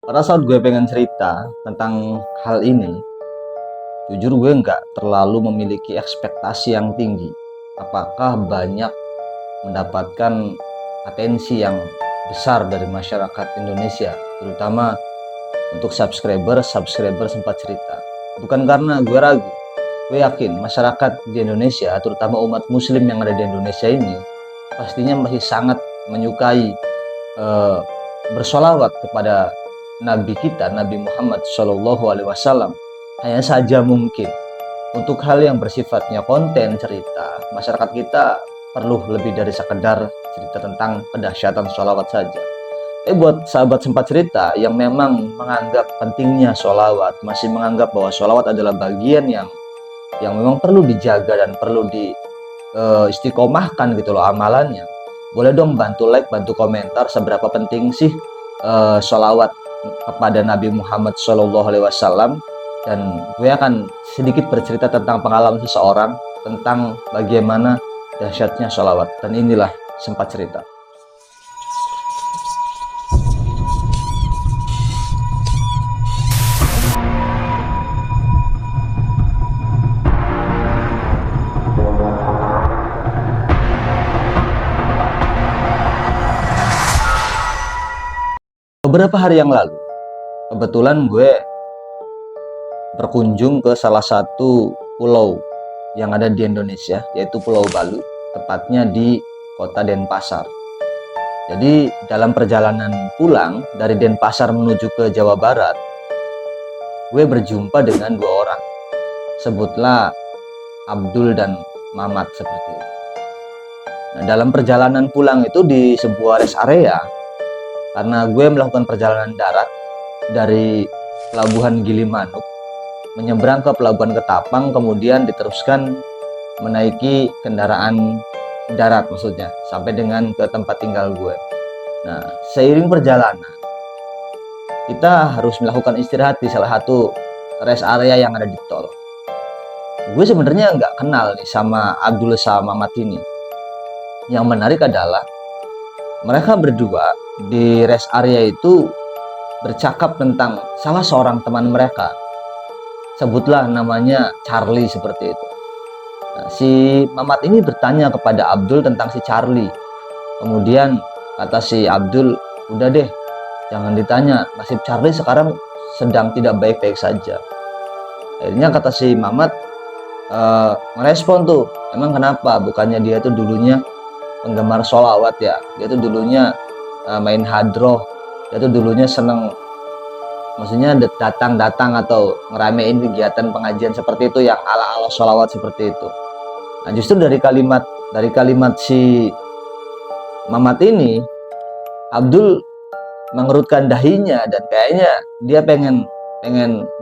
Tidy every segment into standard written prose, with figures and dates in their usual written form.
Pada saat gue pengen cerita tentang hal ini, jujur gue nggak terlalu memiliki ekspektasi yang tinggi. Apakah banyak mendapatkan atensi yang besar dari masyarakat Indonesia, terutama untuk subscriber sempat cerita. Bukan karena gue ragu, gue yakin masyarakat di Indonesia, terutama umat muslim yang ada di Indonesia ini, pastinya masih sangat menyukai bersolawat kepada Nabi kita, Nabi Muhammad Shallallahu Alaihi Wasallam. Hanya saja mungkin untuk hal yang bersifatnya konten cerita, masyarakat kita perlu lebih dari sekedar cerita tentang kedahsyatan sholawat saja. Buat sahabat sempat cerita yang memang menganggap pentingnya sholawat, masih menganggap bahwa sholawat adalah bagian yang memang perlu dijaga dan perlu di istiqomahkan gitu loh amalannya, boleh dong bantu like, bantu komentar seberapa penting sih sholawat kepada Nabi Muhammad Shallallahu Alaihi Wasallam. Dan gue akan sedikit bercerita tentang pengalaman seseorang tentang bagaimana dahsyatnya sholawat. Dan inilah sempat cerita. Beberapa hari yang lalu, kebetulan gue berkunjung ke salah satu pulau yang ada di Indonesia, yaitu Pulau Balu, tepatnya di kota Denpasar. Jadi dalam perjalanan pulang dari Denpasar menuju ke Jawa Barat, gue berjumpa dengan dua orang, sebutlah Abdul dan Mamat seperti itu. Nah, dalam perjalanan pulang itu di sebuah rest area, karena gue melakukan perjalanan darat dari Pelabuhan Gilimanuk menyeberang ke Pelabuhan Ketapang, kemudian diteruskan menaiki kendaraan darat maksudnya sampai dengan ke tempat tinggal gue. Nah, seiring perjalanan kita harus melakukan istirahat di salah satu rest area yang ada di tol. Gue sebenarnya nggak kenal nih sama Abdul sama Mamat ini. Yang menarik adalah mereka berdua di rest area itu bercakap tentang salah seorang teman mereka, sebutlah namanya Charlie seperti itu. Nah, si Mamat ini bertanya kepada Abdul tentang si Charlie. Kemudian kata si Abdul, udah deh jangan ditanya, nasib Charlie sekarang sedang tidak baik-baik saja. Akhirnya kata si Mamat merespon tuh, emang kenapa, bukannya dia tuh dulunya penggemar sholawat ya, dia tuh dulunya main hadroh, dia tuh dulunya seneng, maksudnya datang atau ngeramein kegiatan pengajian seperti itu yang ala-ala sholawat seperti itu. Nah, justru dari kalimat si Mamat ini, Abdul mengerutkan dahinya dan kayaknya dia pengen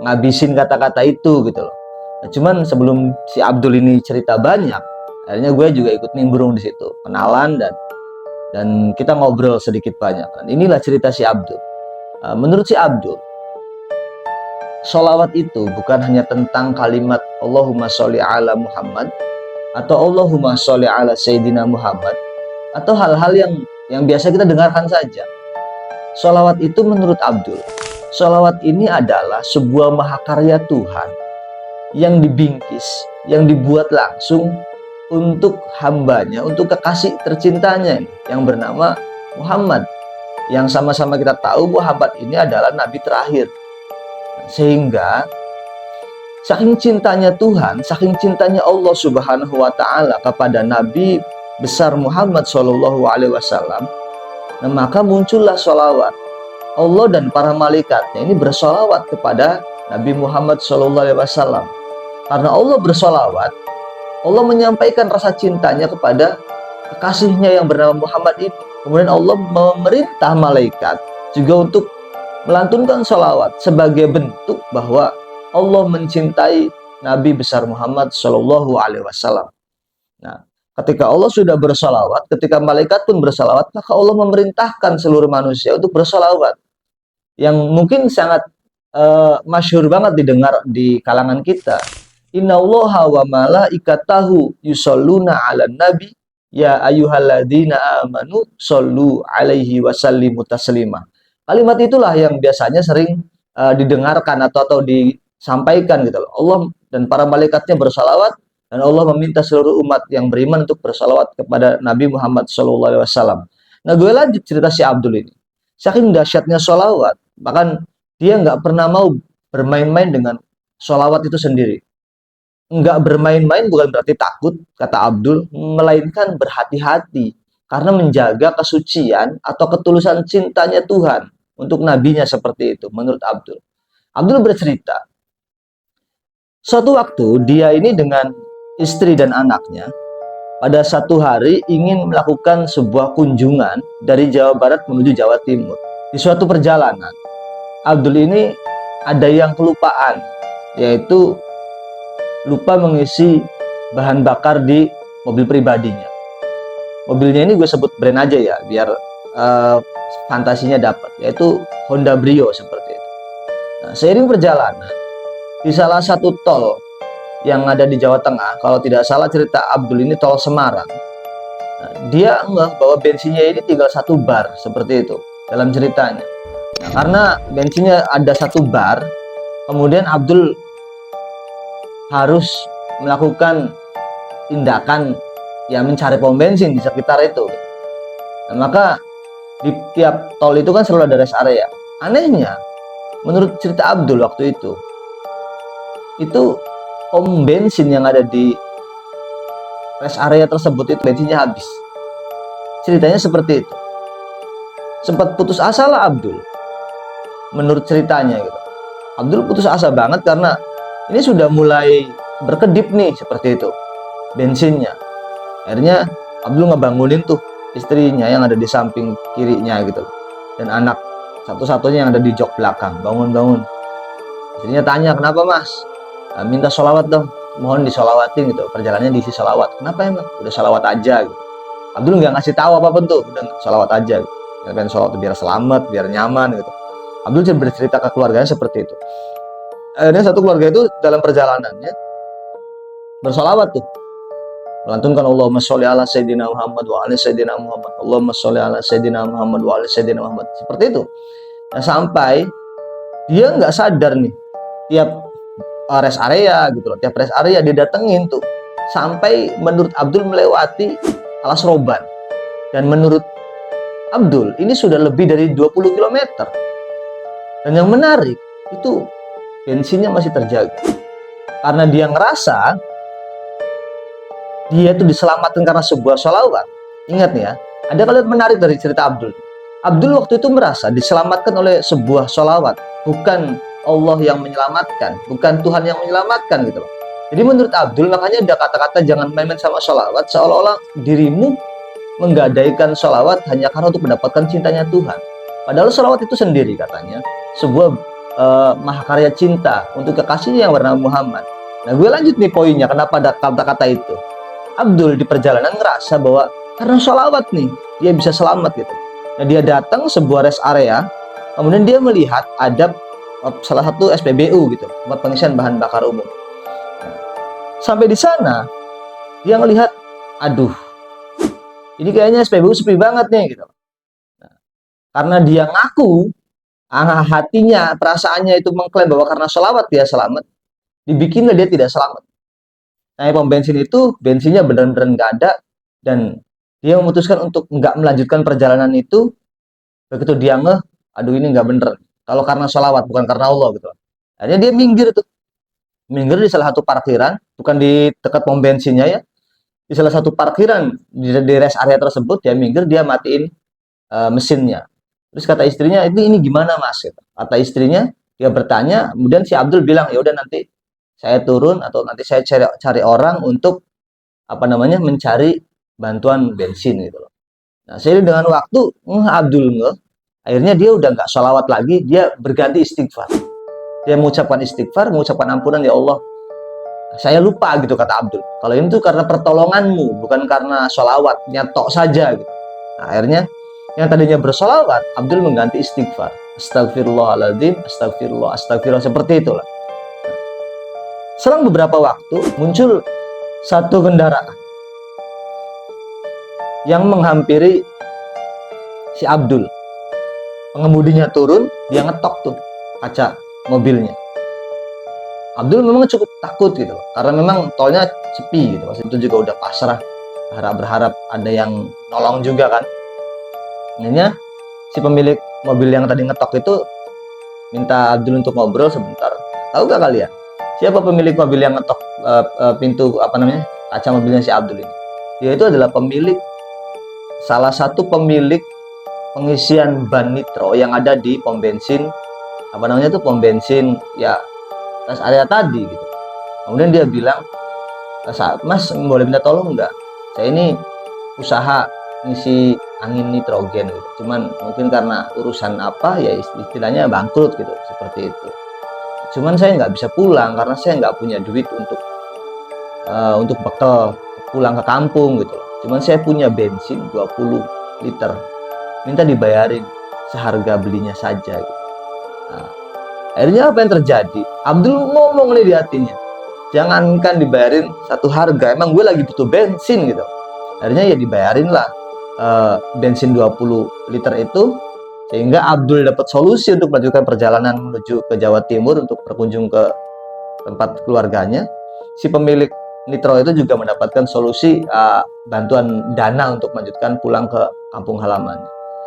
ngabisin kata-kata itu gitu loh. Nah, cuman sebelum si Abdul ini cerita banyak, akhirnya gue juga ikut nimbrung di situ, kenalan dan kita ngobrol sedikit banyak. Dan inilah cerita si Abdul. Menurut si Abdul, sholawat itu bukan hanya tentang kalimat Allahumma sholli ala Muhammad atau Allahumma sholli ala Sayyidina Muhammad atau hal-hal yang biasa kita dengarkan saja. Sholawat itu menurut Abdul, sholawat ini adalah sebuah mahakarya Tuhan yang dibingkis, yang dibuat langsung untuk hambanya, untuk kekasih tercintanya yang bernama Muhammad, yang sama-sama kita tahu bahwa Muhammad ini adalah Nabi terakhir. Sehingga saking cintanya Tuhan, saking cintanya Allah Subhanahu wa Ta'ala kepada Nabi besar Muhammad Shallallahu Alaihi Wasallam, nah maka muncullah sholawat. Allah dan para malaikatnya ini bersolawat kepada Nabi Muhammad Shallallahu Alaihi Wasallam. Karena Allah bersolawat, Allah menyampaikan rasa cintanya kepada kekasihnya yang bernama Muhammad ini. Kemudian Allah memerintah malaikat juga untuk melantunkan sholawat sebagai bentuk bahwa Allah mencintai Nabi besar Muhammad Shallallahu Alaihi Wasallam. Nah, ketika Allah sudah bersolawat, ketika malaikat pun bersolawat, maka Allah memerintahkan seluruh manusia untuk bersolawat. Yang mungkin sangat masyhur banget didengar di kalangan kita. Innallaha wa malaikatahu yusholluna 'alan nabi ya ayyuhalladzina amanu shollu 'alaihi wa sallimu taslima. Kalimat itulah yang biasanya sering didengarkan atau disampaikan gitu loh. Allah dan para malaikatnya bersalawat, dan Allah meminta seluruh umat yang beriman untuk bersalawat kepada Nabi Muhammad SAW. Nah, gue lanjut cerita si Abdul ini. Saking dahsyatnya sholawat, bahkan dia nggak pernah mau bermain-main dengan sholawat itu sendiri. Nggak bermain-main bukan berarti takut, kata Abdul, melainkan berhati-hati karena menjaga kesucian atau ketulusan cintanya Tuhan untuk nabinya, seperti itu menurut Abdul. Abdul bercerita, suatu waktu dia ini dengan istri dan anaknya pada satu hari ingin melakukan sebuah kunjungan dari Jawa Barat menuju Jawa Timur. Di suatu perjalanan, Abdul ini ada yang kelupaan, yaitu lupa mengisi bahan bakar di mobil pribadinya. Mobilnya ini gue sebut brand aja ya, biar fantasinya dapat, yaitu Honda Brio seperti itu. Nah, seiring perjalanan di salah satu tol yang ada di Jawa Tengah, kalau tidak salah cerita Abdul ini tol Semarang. Nah, dia ngeh bahwa bensinnya ini tinggal 1 bar seperti itu dalam ceritanya. Nah, karena bensinnya ada 1 bar, kemudian Abdul harus melakukan tindakan ya mencari pom bensin di sekitar itu. Nah, maka di tiap tol itu kan selalu ada rest area. Anehnya, menurut cerita Abdul waktu itu pom bensin yang ada di rest area tersebut itu bensinnya habis. Ceritanya seperti itu. Sempat putus asa lah Abdul, menurut ceritanya gitu. Abdul putus asa banget karena ini sudah mulai berkedip nih seperti itu bensinnya. Akhirnya Abdul ngebangunin tuh istrinya yang ada di samping kirinya gitu, dan anak satu-satunya yang ada di jok belakang. Bangun. Istrinya tanya, kenapa mas? Nah, minta sholawat dong, mohon disolawatin gitu, perjalanannya diisi sholawat. Kenapa emang? Udah sholawat aja gitu. Abdul nggak ngasih tahu apapun tuh, udah sholawat aja gitu. Pengen sholawat biar selamat, biar nyaman gitu. Abdul bercerita ke keluarganya seperti itu. Akhirnya satu keluarga itu dalam perjalanannya bersolawat tuh, melantunkan Allahumma sholli ala Sayyidina Muhammad wa ala Sayyidina Muhammad, Allahumma sholli ala Sayyidina Muhammad wa ala Sayyidina Muhammad, seperti itu. Nah, sampai dia nggak sadar nih, tiap rest area gitu loh, tiap rest area dia datengin tuh, sampai menurut Abdul melewati Alas Roban. Dan menurut Abdul ini sudah lebih dari 20 km. Dan yang menarik itu bensinnya masih terjaga, karena dia ngerasa dia itu diselamatkan karena sebuah sholawat. Ingat nih ya, ada kalimat menarik dari cerita Abdul. Abdul waktu itu merasa diselamatkan oleh sebuah sholawat, bukan Allah yang menyelamatkan, bukan Tuhan yang menyelamatkan gitu loh. Jadi menurut Abdul, makanya ada kata-kata jangan main-main sama sholawat, seolah-olah dirimu menggadaikan sholawat hanya karena untuk mendapatkan cintanya Tuhan. Padahal sholawat itu sendiri katanya sebuah mahakarya cinta untuk kekasihnya yang bernama Muhammad. Nah, gue lanjut nih poinnya, kenapa ada kata-kata itu. Abdul di perjalanan ngerasa bahwa karena sholawat nih dia bisa selamat gitu. Nah, dia datang sebuah rest area, kemudian dia melihat ada salah satu SPBU gitu, tempat pengisian bahan bakar umum. Nah, sampai di sana dia melihat, aduh, ini kayaknya SPBU sepi banget nih gitu. Nah, karena dia ngaku, hatinya, perasaannya itu mengklaim bahwa karena sholawat dia selamat, dibikinlah dia tidak selamat. Nah, pom bensin itu bensinnya benar-benar nggak ada, dan dia memutuskan untuk nggak melanjutkan perjalanan itu. Begitu dia ngeh, aduh ini nggak bener, kalau karena sholawat bukan karena Allah gitu. Akhirnya dia minggir di salah satu parkiran, bukan di dekat pom bensinnya ya, di salah satu parkiran di rest area tersebut. Dia minggir, dia matiin mesinnya. Terus kata istrinya, ini gimana mas? Kata istrinya, dia bertanya, kemudian si Abdul bilang, ya udah nanti saya turun atau nanti saya cari orang untuk mencari bantuan bensin gitu loh. Nah, seiring dengan waktu, Abdul akhirnya dia udah nggak sholawat lagi, dia berganti istighfar. Dia mengucapkan istighfar, mengucapkan ampunan, ya Allah, saya lupa gitu kata Abdul. Kalau ini tuh karena pertolonganmu, bukan karena sholawat, nyatok saja gitu. Nah, akhirnya yang tadinya bersolawat, Abdul mengganti istighfar. Astagfirullahaladzim, astagfirullah, seperti itulah. Selang beberapa waktu, muncul satu kendaraan yang menghampiri si Abdul. pengemudinya turun, dia ngetok tuh kaca mobilnya. Abdul memang cukup takut gitu loh, karena memang tolnya sepi gitu. Pas itu juga udah pasrah, berharap ada yang nolong juga kan. Akhirnya si pemilik mobil yang tadi ngetok itu minta Abdul untuk ngobrol sebentar. Tahu gak kalian siapa pemilik mobil yang ngetok pintu kaca mobilnya si Abdul ini? Dia itu adalah salah satu pemilik pengisian ban nitro yang ada di pom bensin pom bensin ya rest area tadi gitu. Kemudian dia bilang, Mas boleh minta tolong nggak? Saya ini usaha ngisi angin nitrogen gitu. Cuman mungkin karena urusan apa ya istilahnya bangkrut gitu, seperti itu. Cuman saya nggak bisa pulang karena saya nggak punya duit untuk bekal pulang ke kampung gitu loh. Cuman saya punya bensin 20 liter. Minta dibayarin seharga belinya saja gitu. Nah, akhirnya apa yang terjadi? Abdul ngomong nih di hatinya, jangankan dibayarin satu harga, emang gue lagi butuh bensin gitu. Akhirnya ya dibayarin lah bensin 20 liter itu, sehingga Abdul dapat solusi untuk melanjutkan perjalanan menuju ke Jawa Timur untuk berkunjung ke tempat keluarganya. Si pemilik nitro itu juga mendapatkan solusi bantuan dana untuk melanjutkan pulang ke kampung halamannya.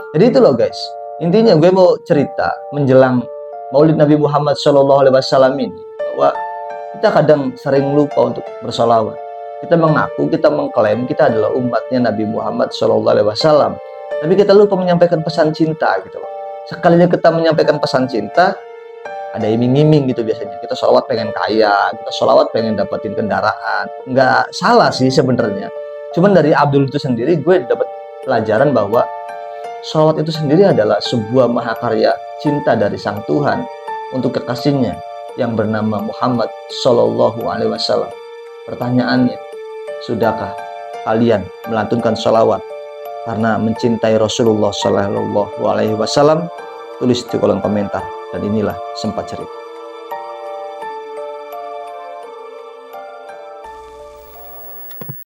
Jadi itu loh guys, intinya gue mau cerita menjelang Maulid Nabi Muhammad SAW ini, bahwa kita kadang sering lupa untuk bersolawat. Kita mengaku, kita mengklaim kita adalah umatnya Nabi Muhammad SAW, tapi kita lupa menyampaikan pesan cinta gitu loh. Sekalinya kita menyampaikan pesan cinta, ada iming-iming gitu biasanya. Kita sholawat pengen kaya, kita sholawat pengen dapetin kendaraan. Nggak salah sih sebenarnya. Cuman dari Abdul itu sendiri gue dapat pelajaran bahwa sholawat itu sendiri adalah sebuah mahakarya cinta dari Sang Tuhan untuk kekasihnya yang bernama Muhammad Sallallahu Alaihi Wasallam. Pertanyaannya, sudahkah kalian melantunkan sholawat karena mencintai Rasulullah Sallallahu Alaihi Wasallam? Tulis di kolom komentar. Dan inilah Sempat Cerita.